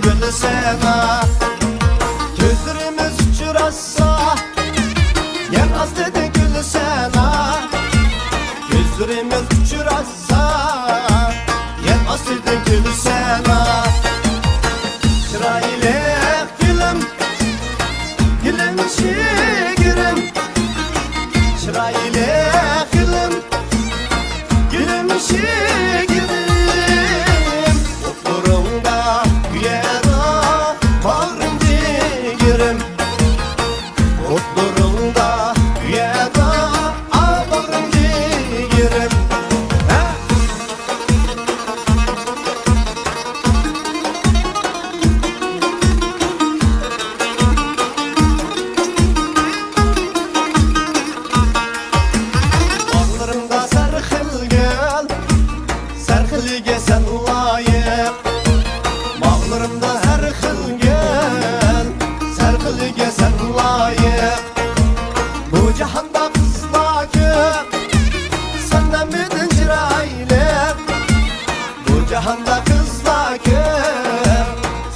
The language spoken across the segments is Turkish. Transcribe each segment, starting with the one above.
bilsene. Gözlerimiz uçurasa yer astide gülsene. Gözlerimiz uçurasa yer astide gülsene. Çıraylı gülüm, gülüm şigirim. Çıraylı gülüm, gülüm şigirim. Oturumda yara bağrım digirim. Oturumda yara bağrım digirim. Bağlarımda sarxıl gel, sarxılıge sen layık. Bağlarımda her xil gel, sarxılıge sen layık. Bu cihanda kızlar köp, senden midin çıraylı. Bu cihanda kızlar köp,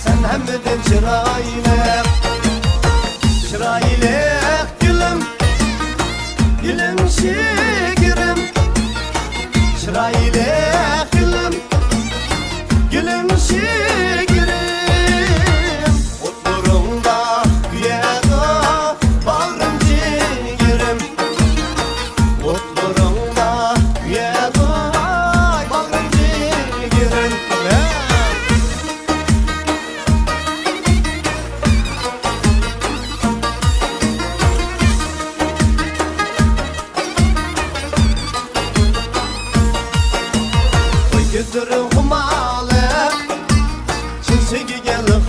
senden midin çıraylı. Çıraylı gülüm, gülüm şigirim. Çıraylı gülüm, gülüm şigirim. Oturumda yara bağrım ciğerim. Oturumda yara bağrım ciğerim. Gözlerim humalı, çinsigi gelik